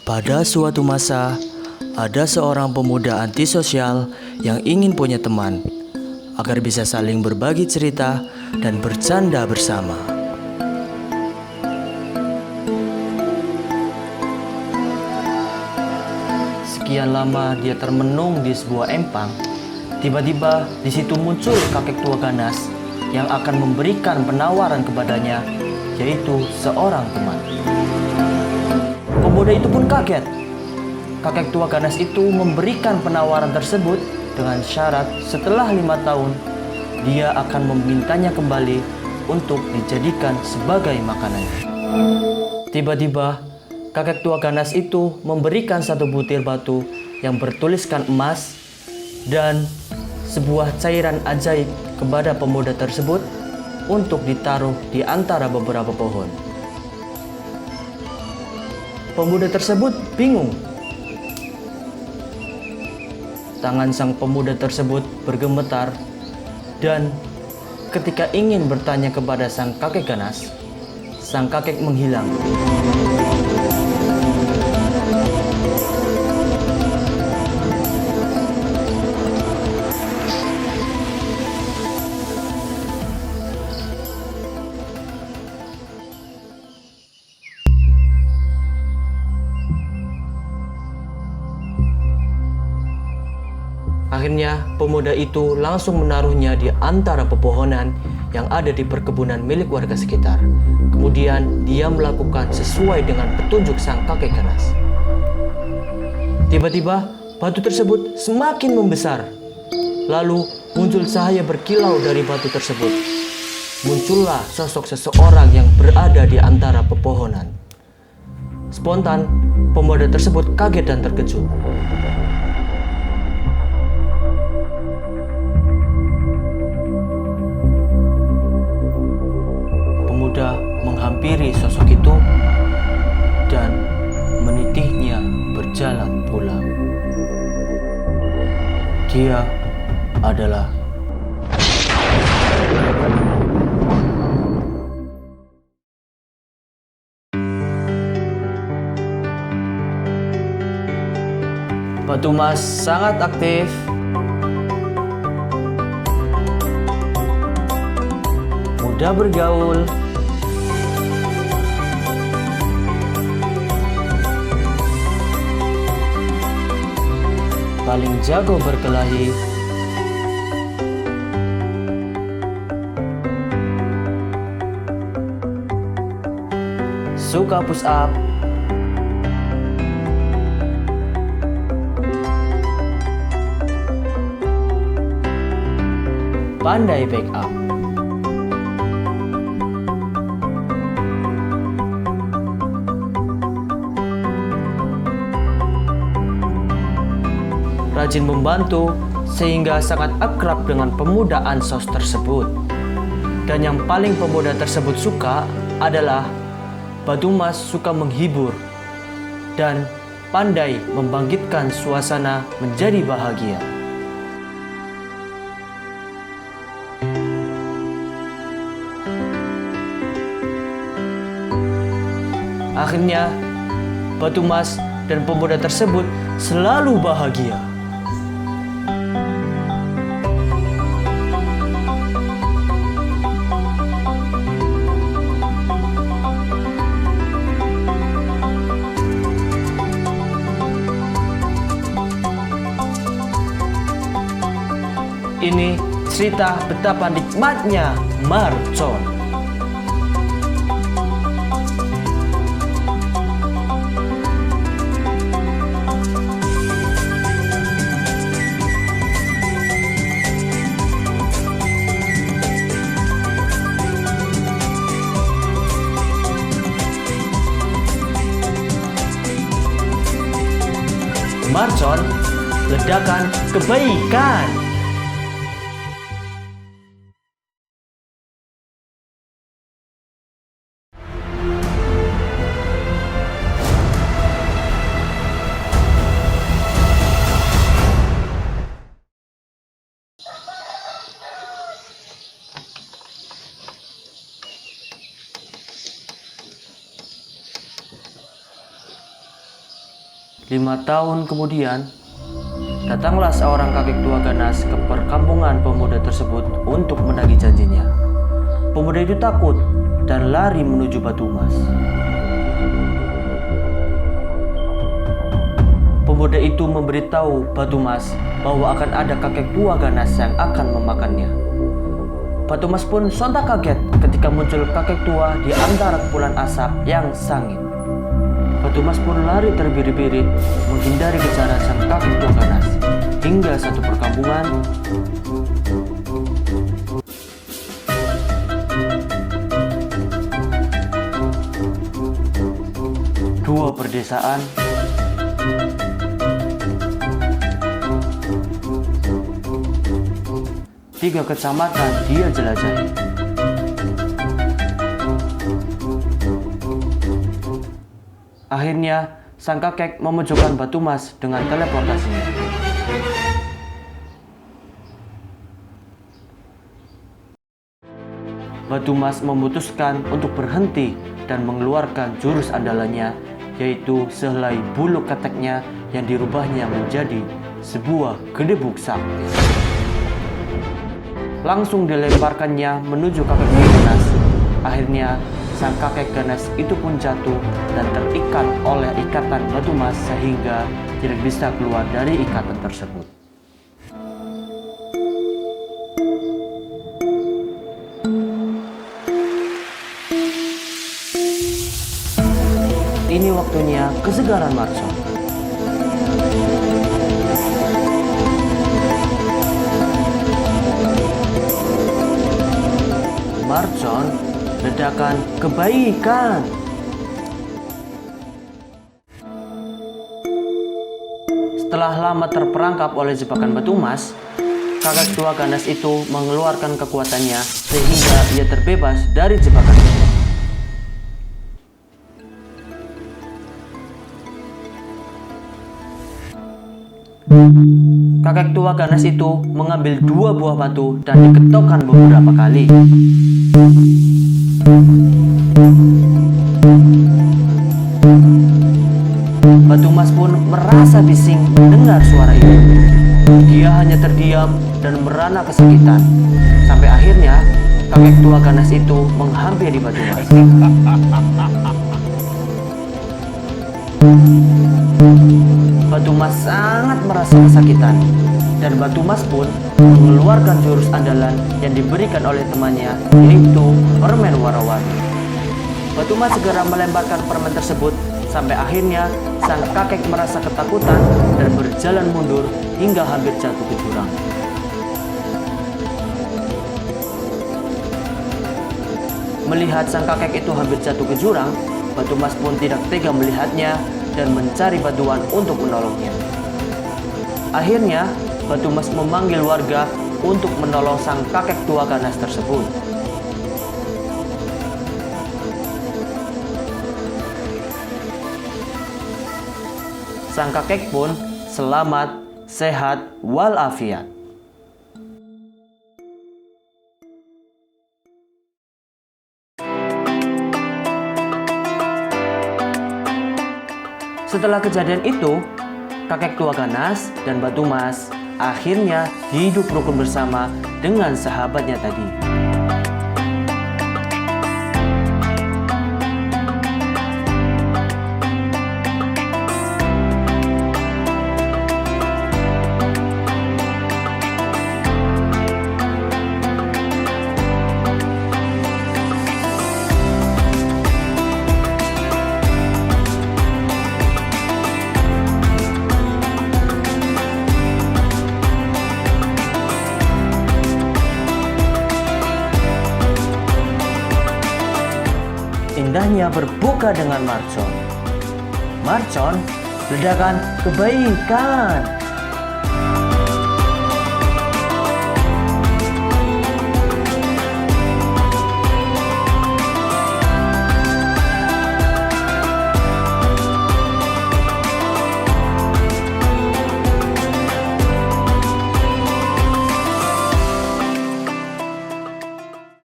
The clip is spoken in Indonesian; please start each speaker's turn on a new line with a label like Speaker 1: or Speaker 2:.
Speaker 1: Pada suatu masa, ada seorang pemuda antisosial yang ingin punya teman agar bisa saling berbagi cerita dan bercanda bersama. Sekian lama dia termenung di sebuah empang. Tiba-tiba di situ muncul kakek tua ganas yang akan memberikan penawaran kepadanya, yaitu seorang teman. Pemuda itu pun kaget. Kakek tua ganas itu memberikan penawaran tersebut dengan syarat setelah 5 tahun dia akan memintanya kembali untuk dijadikan sebagai makanan. Tiba-tiba kakek tua ganas itu memberikan satu butir batu yang bertuliskan emas dan sebuah cairan ajaib kepada pemuda tersebut untuk ditaruh di antara beberapa pohon. Pemuda tersebut bingung. Tangan sang pemuda tersebut bergemetar dan ketika ingin bertanya kepada sang kakek ganas, sang kakek menghilang. Akhirnya pemuda itu langsung menaruhnya di antara pepohonan yang ada di perkebunan milik warga sekitar. Kemudian dia melakukan sesuai dengan petunjuk sang kakek ganas. Tiba-tiba batu tersebut semakin membesar. Lalu muncul cahaya berkilau dari batu tersebut. Muncullah sosok seseorang yang berada di antara pepohonan. Spontan, pemuda tersebut kaget dan terkejut. Pemuda menghampiri sosok itu dan menitihnya berjalan pulang. Dia adalah Batu Mas sangat aktif. Mudah bergaul. Paling jago berkelahi. Suka push up. Pandai back up. Rajin membantu sehingga sangat akrab dengan pemuda ansos tersebut. Dan yang paling pemuda tersebut suka adalah Batu Mas suka menghibur dan pandai membangkitkan suasana menjadi bahagia. Akhirnya, Batu Mas dan pemuda tersebut selalu bahagia. Ini cerita betapa nikmatnya mercon. Mercon, ledakan kebaikan. 5 tahun kemudian, datanglah seorang kakek tua ganas ke perkampungan pemuda tersebut untuk menagih janjinya. Pemuda itu takut dan lari menuju batu emas. Pemuda itu memberitahu Batu Mas bahwa akan ada kakek tua ganas yang akan memakannya. Batu Mas pun sontak kaget ketika muncul kakek tua di antara kepulan asap yang sangit. Batu Mas pun lari terbirit-birit menghindari kejaran sang kakek tua ganas. Hingga satu perkampungan, dua perdesaan, tiga kecamatan dia jelajahi. Akhirnya, sang kakek memojokkan Batu Mas dengan teleportasinya. Batu Mas memutuskan untuk berhenti dan mengeluarkan jurus andalannya, yaitu sehelai bulu keteknya yang dirubahnya menjadi sebuah gedebuk sakti. Langsung dilemparkannya menuju kakek ganas. Akhirnya, sang kakek ganas itu pun jatuh dan terikat oleh ikatan Batu Mas sehingga tidak bisa keluar dari ikatan tersebut. Ini waktunya kesegaran Marcon. Marcon, ledakan kebaikan. Setelah lama terperangkap oleh jebakan Batu Mas, kakek tua ganas itu mengeluarkan kekuatannya sehingga ia terbebas dari jebakan itu. Kakek tua ganas itu mengambil 2 buah batu dan diketokkan beberapa kali. Batu Mas pun merasa bising mendengar suara itu. Dia hanya terdiam dan merana kesakitan. Sampai akhirnya kakek tua ganas itu menghampiri Batu Mas. Batu Mas sangat merasa kesakitan, dan Batu Mas pun mengeluarkan jurus andalan yang diberikan oleh temannya, yaitu permen warawati. Batu Mas segera melemparkan permen tersebut, sampai akhirnya sang kakek merasa ketakutan dan berjalan mundur hingga hampir jatuh ke jurang. Melihat sang kakek itu hampir jatuh ke jurang, Batu Mas pun tidak tega melihatnya dan mencari bantuan untuk menolongnya. Akhirnya, Batu Mas memanggil warga untuk menolong sang kakek tua ganas tersebut. Sang kakek pun selamat, sehat, walafiat. Setelah kejadian itu, kakek tua ganas dan Batu Mas akhirnya hidup rukun bersama dengan sahabatnya tadi. Indahnya berbuka dengan Marcon. Marcon, ledakan kebaikan.